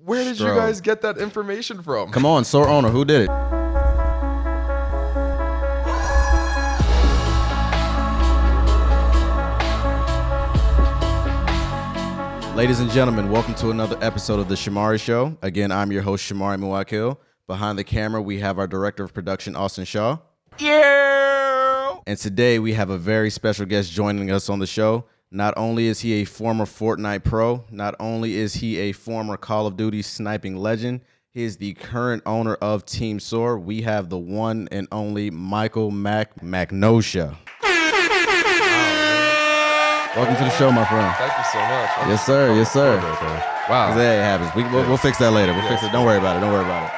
Where did you guys get that information from? Come on, SoaR owner, who did it? Ladies and gentlemen, welcome to another episode of the Shomari Show. Again, I'm your host, Shomari. Behind the camera, we have our director of production, Austin Shaw. Yeah. And today we have a very special guest joining us on the show. Not only is he a former Fortnite pro, not only is he a former Call of Duty sniping legend, he is the current owner of Team SoaR. We have the one and only Maknojia. Welcome to the show, my friend. Thank you so much. Yes, sir. Yes, sir. Wow. There it happens. We'll fix that later. We'll fix it. Don't worry about it. Don't worry about it.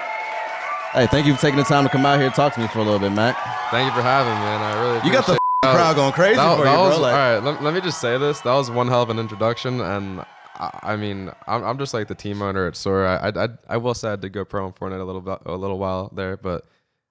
Hey, thank you for taking the time to come out here and talk to me for a little bit, Mac. Thank you for having me, man. I really You got the crowd going crazy for you, bro. All right, let me just say this. That was one hell of an introduction, and I mean, I'm just like the team owner at SoaR. I will say I did go pro in Fortnite a little while there, but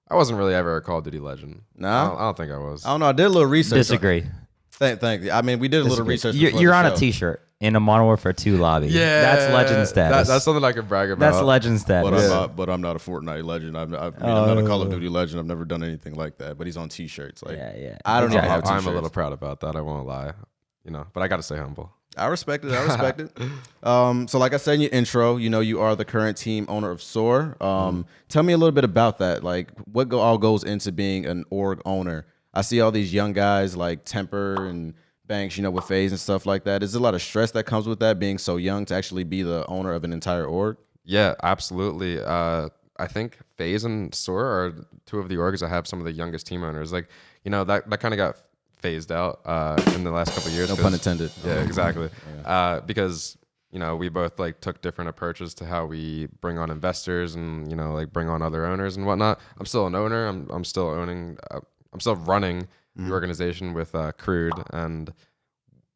I wasn't really ever a Call of Duty legend. No? I don't think I was. I don't know. I did a little research. Disagree. Thank you. I mean, we did a little research. You're on a T-shirt in a Modern Warfare 2 lobby. Yeah, that's legend status. That's something I can brag about. That's legend status. But I'm not a Fortnite legend. I'm not a Call of Duty legend. I've never done anything like that. But he's on T-shirts. Like, yeah. I don't know how T-shirts. I'm a little proud about that. I won't lie. But I got to stay humble. I respect it. So like I said in your intro, you are the current team owner of SoaR. Tell me a little bit about that. Like, what all goes into being an org owner? I see all these young guys like Temper and Banks, with FaZe and stuff like that. Is there a lot of stress that comes with that, being so young to actually be the owner of an entire org? Yeah, absolutely. I think FaZe and SoaR are two of the orgs that have some of the youngest team owners. Like, that kind of got phased out in the last couple of years. No pun intended. Yeah, exactly. Because we both took different approaches to how we bring on investors and bring on other owners and whatnot. I'm still an owner. I'm still owning. I'm still running the organization with Crude, and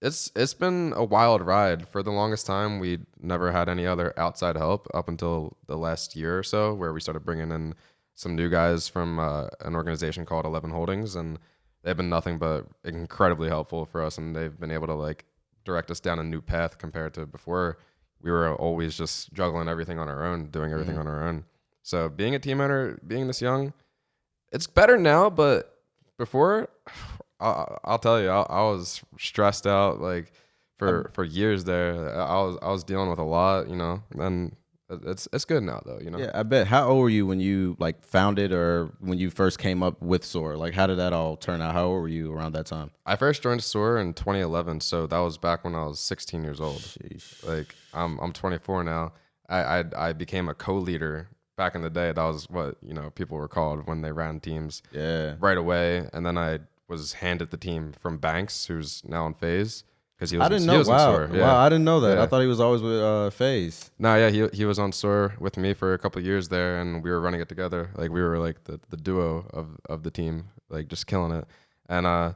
it's been a wild ride. For the longest time, we never had any other outside help up until the last year or so, where we started bringing in some new guys from an organization called 11 Holdings, and they've been nothing but incredibly helpful for us, and they've been able to direct us down a new path compared to before. We were always just juggling everything on our own, doing everything on our own. So being a team owner, being this young, it's better now, but before, I'll tell you, I was stressed out for years there. I was dealing with a lot, and it's good now though, Yeah, I bet. How old were you when you founded, or when you first came up with SoaR? Like, how did that all turn out? How old were you around that time? I first joined SoaR in 2011, so that was back when I was 16 years old. Sheesh. I'm 24 now. I became a co-leader. Back in the day, that was what people were called when they ran teams. Yeah. Right away, and then I was handed the team from Banks, who's now on FaZe, because he was. I didn't know. Wow, Yeah. wow, I didn't know that. Yeah. I thought he was always with FaZe. No, yeah, he was on SoaR with me for a couple of years there, and we were running it together. Like, we were the duo of the team, just killing it. And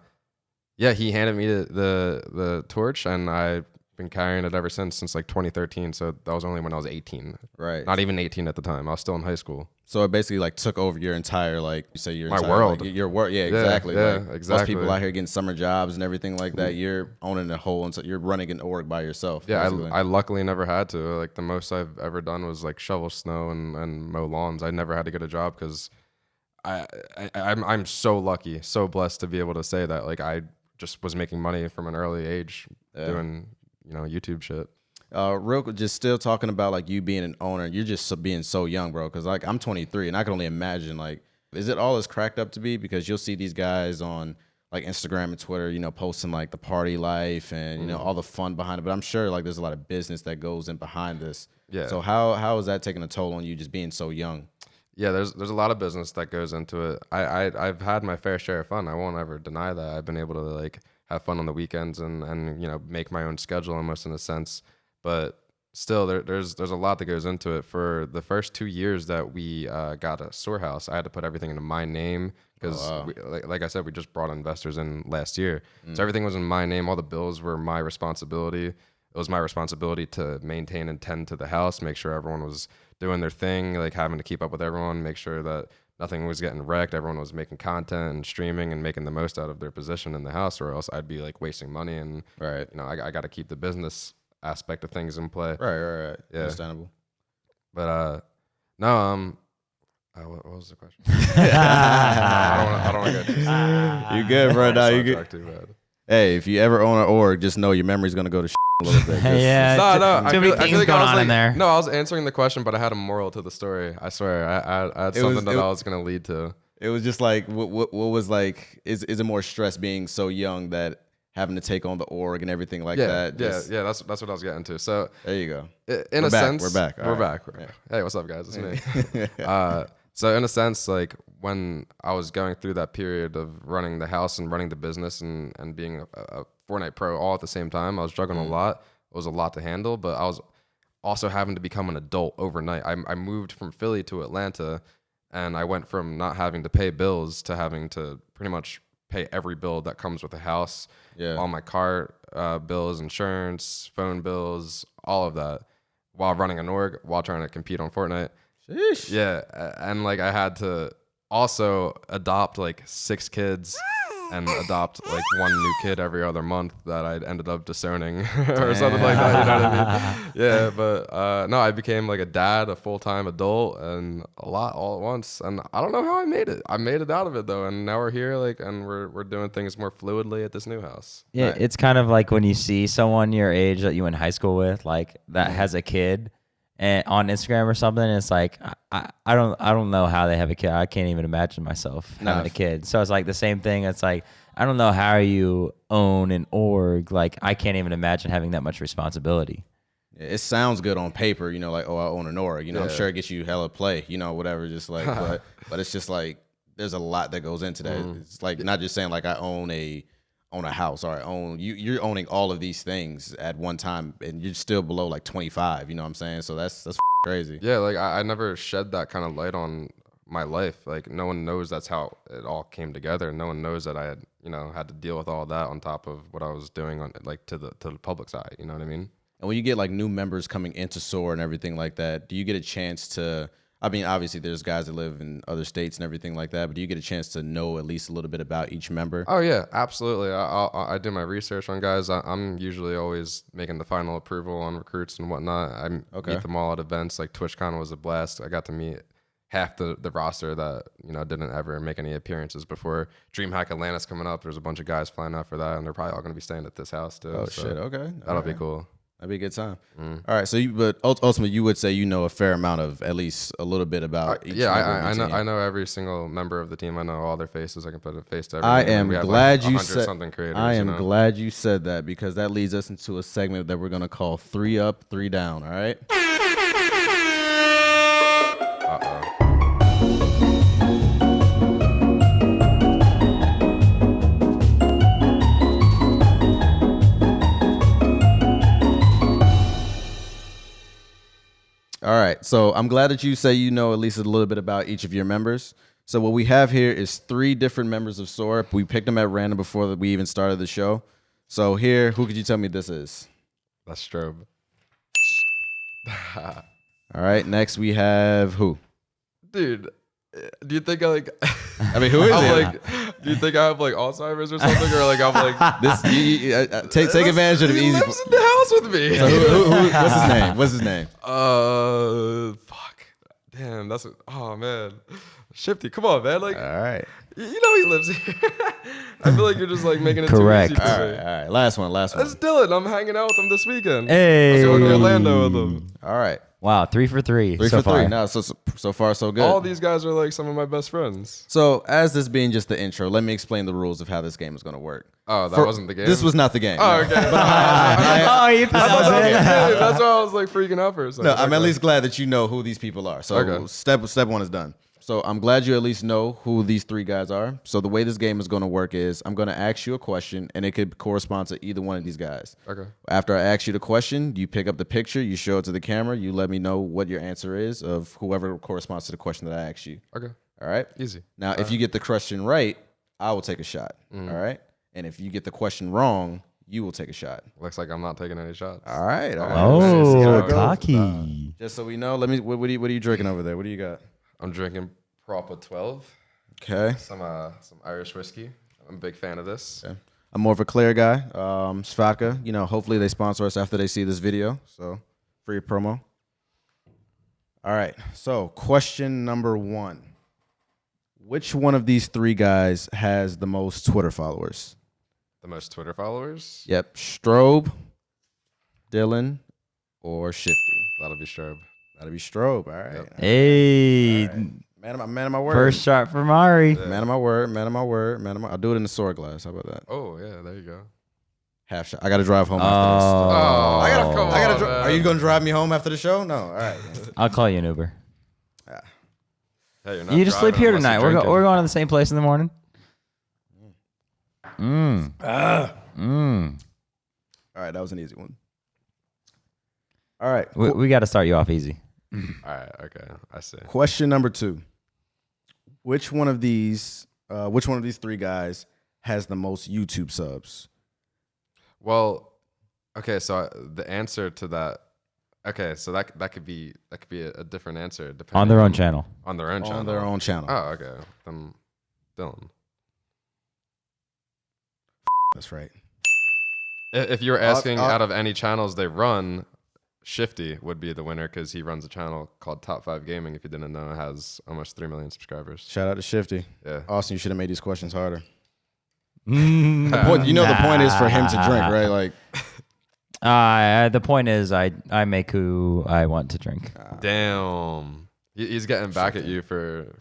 he handed me the torch, and I've been carrying it ever since 2013. So that was only when I was 18. Right. Not even 18 at the time. I was still in high school. So it basically took over your entire my world. your world. Yeah, exactly. Yeah, Most exactly. people out here getting summer jobs and everything like that. You're owning the whole, and so you're running an org by yourself. Yeah, I luckily never had to. The most I've ever done was shovel snow and mow lawns. I never had to get a job because I'm so lucky, so blessed to be able to say that. I just was making money from an early age doing YouTube shit. Real quick, just still talking about you being an owner. You're just being so young, bro. Because I'm 23, and I can only imagine is it all as cracked up to be? Because you'll see these guys on Instagram and Twitter, posting the party life and all the fun behind it. But I'm sure there's a lot of business that goes in behind this. Yeah. So how is that taking a toll on you, just being so young? Yeah, there's a lot of business that goes into it. I've had my fair share of fun. I won't ever deny that. I've been able to have fun on the weekends and make my own schedule almost in a sense. But still, there's a lot that goes into it. For the first 2 years that we got a SoaR house, I had to put everything into my name because, like I said, we just brought investors in last year. So everything was in my name. All the bills were my responsibility. It was my responsibility to maintain and tend to the house, make sure everyone was doing their thing, having to keep up with everyone, make sure that nothing was getting wrecked. Everyone was making content and streaming and making the most out of their position in the house, or else I'd be wasting money. And right, I got to keep the business aspect of things in play. Right. Yeah. Understandable. But no, what was the question? I don't want to go. You good, bro? Nah, you good. Too bad. Hey, if you ever own an org, just know your memory's gonna go to a little bit. Yeah, No, too many things going on in there. No, I was answering the question, but I had a moral to the story. I swear, I had something that I was gonna lead to. It was just like, what was like? Is it more stress being so young that having to take on the org and everything like that? Yeah. That's what I was getting to. So there you go. In a sense, we're back. We're back. Hey, what's up, guys? It's me. So in a sense, like when I was going through that period of running the house and running the business and being a Fortnite pro all at the same time, I was juggling a lot. It was a lot to handle, but I was also having to become an adult overnight. I moved from Philly to Atlanta, and I went from not having to pay bills to having to pretty much pay every bill that comes with a house, all my car bills, insurance, phone bills, all of that, while running an org, while trying to compete on Fortnite. Sheesh. Yeah, and like I had to also adopt like 6 kids and adopt like one new kid every other month that I ended up disowning or something like that. You know what I mean? Yeah, but no, I became like a dad, a full-time adult, and a lot all at once. And I don't know how I made it. I made it out of it though, and now we're here, like, and we're doing things more fluidly at this new house. Yeah, it's kind of like when you see someone your age that you went in high school with, like that has a kid. And on Instagram or something, it's like I don't know how they have a kid. I can't even imagine myself having a kid. So it's like the same thing. It's like I don't know how you own an org. Like I can't even imagine having that much responsibility. It sounds good on paper, like, oh, I own an org. I'm sure it gets you hella play, whatever. Just like, but it's just like there's a lot that goes into that. It's like not just saying like I own a house or I own you're owning all of these things at one time and you're still below like 25, you know what I'm saying? So that's crazy. Yeah, like I never shed that kind of light on my life. Like no one knows that's how it all came together. No one knows that I had, had to deal with all that on top of what I was doing on like to the public side, you know what I mean? And when you get like new members coming into SoaR and everything like that, do you get a chance to I mean, obviously, there's guys that live in other states and everything like that, but do you get a chance to know at least a little bit about each member? Oh, yeah, absolutely. I do my research on guys. I'm usually always making the final approval on recruits and whatnot. I meet them all at events. Like TwitchCon was a blast. I got to meet half the roster that, didn't ever make any appearances before. DreamHack Atlanta's coming up. There's a bunch of guys flying out for that, and they're probably all going to be staying at this house, too. Oh, shit, okay. That'll be cool. That'd be a good time. All right, so but ultimately, you would say you know a fair amount of at least a little bit about each member of the team. I know every single member of the team. I know all their faces. I can put a face to I everything. am glad you said. Creators, I am glad you said that because that leads us into a segment that we're gonna call 3 Up, 3 Down. All right. All right, so I'm glad that you say you know at least a little bit about each of your members. So what we have here is 3 different members of SoaR. We picked them at random before we even started the show. So here, who could you tell me this is? That's Strobe. All right, next we have who? Dude, do you think I like... I mean, who is it? Do you think I have like Alzheimer's or something, or like I'm like this? Take advantage of the easy. He lives in the house with me. So what's his name? What's his name? Fuck. Damn, oh man, Shifty. Come on, man. Like, all right. You know he lives here. I feel like you're just like making it correct. too easy for me. All right. Last one. That's Dylan. I'm hanging out with him this weekend. Hey. I'm going to Orlando with him. All right. Wow, 3 for 3. 3 for 3. No, so far so good. All these guys are like some of my best friends. So as this being just the intro, let me explain the rules of how this game is going to work. Oh, that wasn't the game? This was not the game. Oh, okay. You thought that was it? That's why I was like freaking out for a second. No, I'm at least glad that you know who these people are. So step 1 is done. So I'm glad you at least know who these 3 guys are. So the way this game is going to work is I'm going to ask you a question, and it could correspond to either one of these guys. Okay. After I ask you the question, you pick up the picture, you show it to the camera, you let me know what your answer is of whoever corresponds to the question that I asked you. Okay. All right? Easy. Now, if you get the question right, I will take a shot. All right? And if you get the question wrong, you will take a shot. Looks like I'm not taking any shots. All right. Oh, cocky. Just so we know, what are you drinking over there? What do you got? I'm drinking Proper 12. Okay. Some Irish whiskey. I'm a big fan of this. Okay. I'm more of a clear guy. Svodka. Hopefully they sponsor us after they see this video. So free promo. All right. So, question number 1. Which one of these 3 guys has the most Twitter followers? The most Twitter followers? Yep. Strobe, Dylan, or Shifty? That'll be Strobe. That'll be Strobe. All right. Yep. Hey, All right. Man of my word. first shot for Mari. Yeah. Man of my word. Man of my word. Man of my. I'll do it in the SoaR glass. How about that? Oh, yeah, there you go. Half shot. I got to drive home after this. Oh, I gotta. come I gotta. on, man. Are you gonna drive me home after the show? No. All right. I'll call you an Uber. Hey, you're not You just sleep driving here unless tonight. you're drinking. We're going to the same place in the morning. All right. That was an easy one. All right. We got to start you off easy. All right, okay, I see. Question number 2. Which one of these 3 guys has the most YouTube subs? Well, okay, so the answer to that, okay, so that could be a different answer depending On their own channel. On their own channel. On their own channel. Oh, okay. Then Dylan. That's right. If you were asking I'll- out of any channels they run, Shifty would be the winner because he runs a channel called Top 5 Gaming. If you didn't know, it has almost 3 million subscribers. Shout out to Shifty. Yeah. Austin, you should have made these questions harder. The The point is for him to drink, right? Like, the point is, I make who I want to drink. Damn. He's getting back at you for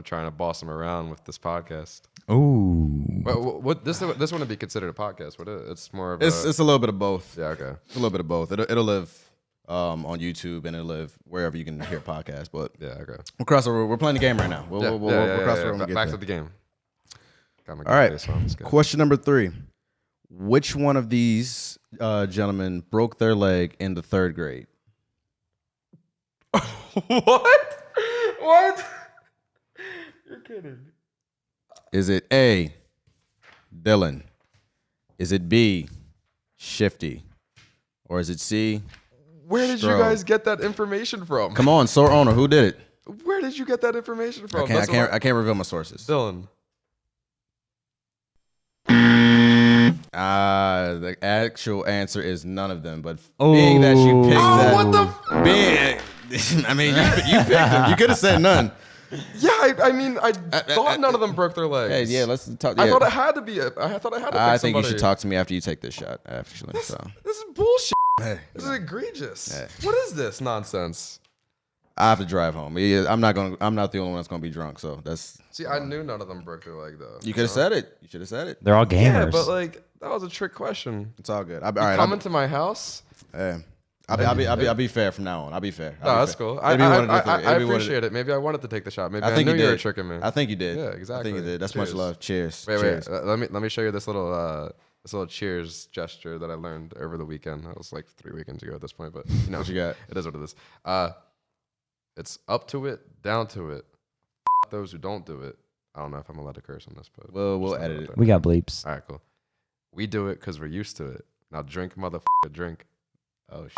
trying to boss him around with this podcast. Ooh. What this wouldn't be considered a podcast, would it? It's more of it's a little bit of both. yeah, okay. It's a little bit of both. It'll live on YouTube and it'll live wherever you can hear podcasts. But Yeah, okay. we'll cross over. We're playing the game right now. We'll cross over when we get Back there. to the game. Got my All right. face on. Let's go. Question number 3. Which one of these gentlemen broke their leg in the 3rd grade? What? What? You're kidding. Is it A, Dylan? Is it B, Shifty? Or is it C? Where did you Strobe? guys get that information from? Come on, SoaR owner, who did it? Where did you get that information from? I can't reveal my sources. Dylan. The actual answer is none of them. But being that you picked that, what the? being, I mean, you picked them. You could have said none. Yeah, I mean, I thought none of them broke their legs. Hey, yeah, let's talk. I thought it had to be. I thought I had to. Pick I think you somebody. should talk to me after you take this shot. Actually, so This is bullshit. hey, This is egregious. Hey. What is this nonsense? I have to drive home. Yeah, I'm not the only one that's gonna be drunk. So that's. See, I knew none of them broke their leg though. You could have said it. You should have said it. They're all gamers. Yeah, but like that was a trick question. It's all good. All You right, come into my house. I'll be fair from now on. I'll be fair. No, that's cool. I appreciate it. Maybe I wanted to take the shot. Maybe I think knew you you were did. tricking me. I think you did. Yeah, exactly. I think you did. That's Cheers. much love. Cheers. Wait. Cheers. Let me show you this little cheers gesture that I learned over the weekend. That was like 3 weekends ago at this point, but you know What you got? it is what it is. It's up to it, down to it. Those who don't do it. I don't know if I'm allowed to curse on this, but We'll just edit throw it. out We there. got bleeps. All right, cool. We do it because we're used to it. Now drink, motherfucker, drink. Oh,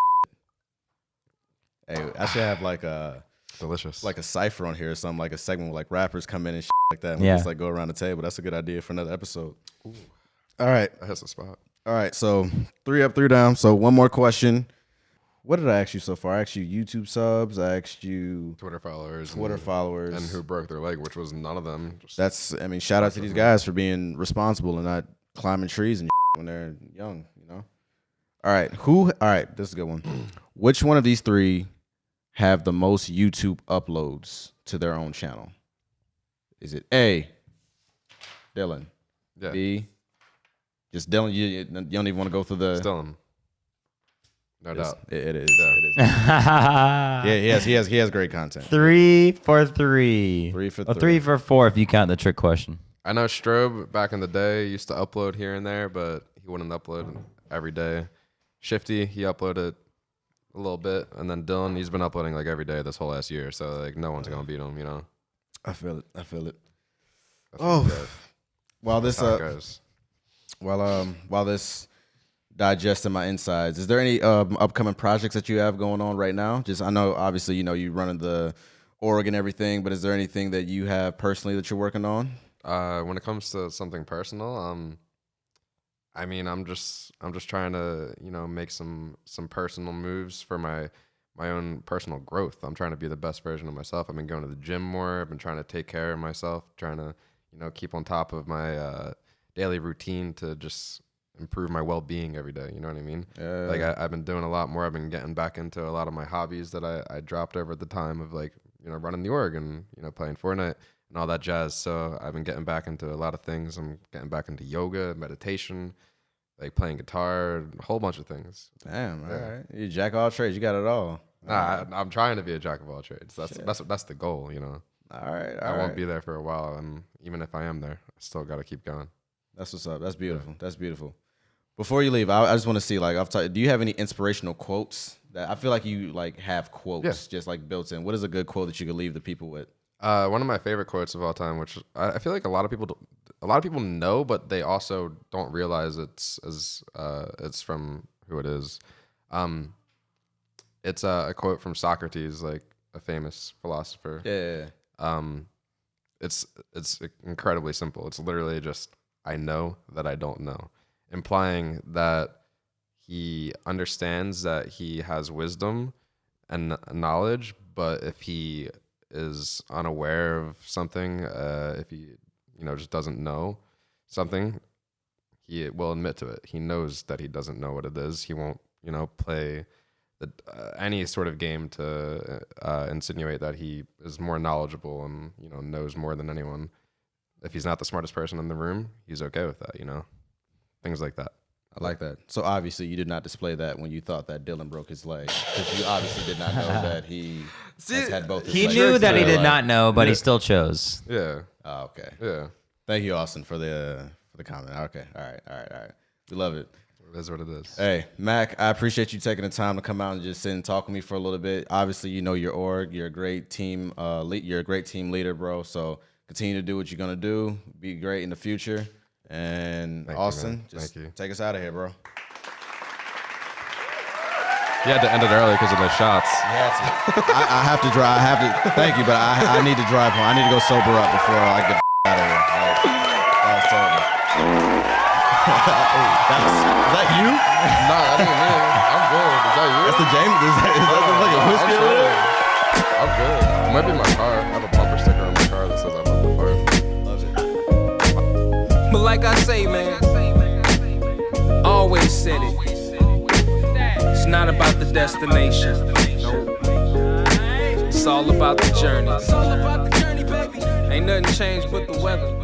hey, I should have like a Delicious. cipher on here or something, like a segment where like rappers come in and like that. And Yeah. we just like go around the table. That's a good idea for another episode. All right. that has a spot. All right. So 3 up, 3 down. So one more question. What did I ask you so far? I asked you YouTube subs. I asked you Twitter followers. Twitter followers. And who broke their leg, which was none of them. Just Shout out to these guys for being responsible and not climbing trees and when they're young, you know? All right, this is a good one. Which one of these 3 have the most YouTube uploads to their own channel? Is it A, Dylan? yeah. B, just Dylan, you don't even want to go through the... Still him. No doubt. It is. Yeah. It is. Yeah, he has great content. 3 for 3. 3 for Well, 3. 3 for 4 if you count the trick question. I know Strobe back in the day used to upload here and there, but he wouldn't upload every day. Shifty, he uploaded a little bit, and then Dylan, he's been uploading like every day this whole last year, so like no one's gonna beat him, you know. I feel it. That's Oh. what he does. While That's this how it goes. while this digesting my insides, is there any upcoming projects that you have going on right now? Just I know obviously you running the org and everything, but is there anything that you have personally that you're working on? When it comes to something personal, I mean, I'm just trying to make some personal moves for my my own personal growth. I'm trying to be the best version of myself. I've been going to the gym more. I've been trying to take care of myself, trying to, keep on top of my daily routine to just improve my well-being every day. You know what I mean? Yeah. Like I've been doing a lot more. I've been getting back into a lot of my hobbies that I dropped over at the time of like, running the org and, playing Fortnite and all that jazz. So I've been getting back into a lot of things. I'm getting back into yoga, meditation, like playing guitar, a whole bunch of things. Damn, all right. You jack of all trades. You got it all. Nah, I'm trying to be a jack of all trades. That's the goal, All right, I won't be there for a while, and even if I am there, I still got to keep going. That's what's up. That's beautiful. That's beautiful. Before you leave, I just want to see, like, do you have any inspirational quotes? That I feel like you like have quotes just like built in. What is a good quote that you could leave the people with? One of my favorite quotes of all time, which I feel like a lot of people know, but they also don't realize it's from who it is. It's a quote from Socrates, like a famous philosopher. Yeah. It's incredibly simple. It's literally just, I know that I don't know, implying that he understands that he has wisdom and knowledge, but if he is unaware of something, if he just doesn't know something, he will admit to it. He knows that he doesn't know what it is. He won't play any sort of game to insinuate that he is more knowledgeable and knows more than anyone. If he's not the smartest person in the room, he's okay with that. Things like that. I like that. So obviously you did not display that when you thought that Dylan broke his leg, because you obviously did not know that he has had both his He legs. knew that he did Like, not know, but he still chose. Yeah. Oh, okay. Yeah. Thank you, Austin, for the comment. Okay. All right. We love it. It is what it is. Hey, Mac, I appreciate you taking the time to come out and just sit and talk with me for a little bit. Obviously, your org. You're a great team. You're a great team leader, bro. So continue to do what you're gonna do. Be great in the future. And Thank you, Austin, man. just Thank you. take us out of here, bro. You had to end it early because of the shots. I have to drive. Thank you, but I need to drive home. I need to go sober up before I get out of here. That was terrible. Is that you? Nah, that ain't me. I'm good. Is that you? That's the James. Is that the fucking whiskey over there? I'm good. It might be my car. I have a bumper sticker on my car that says I love the fart. Love it. But like I say, man, always said it. It's not about the destination. It's all about the journey. Ain't nothing changed but the weather.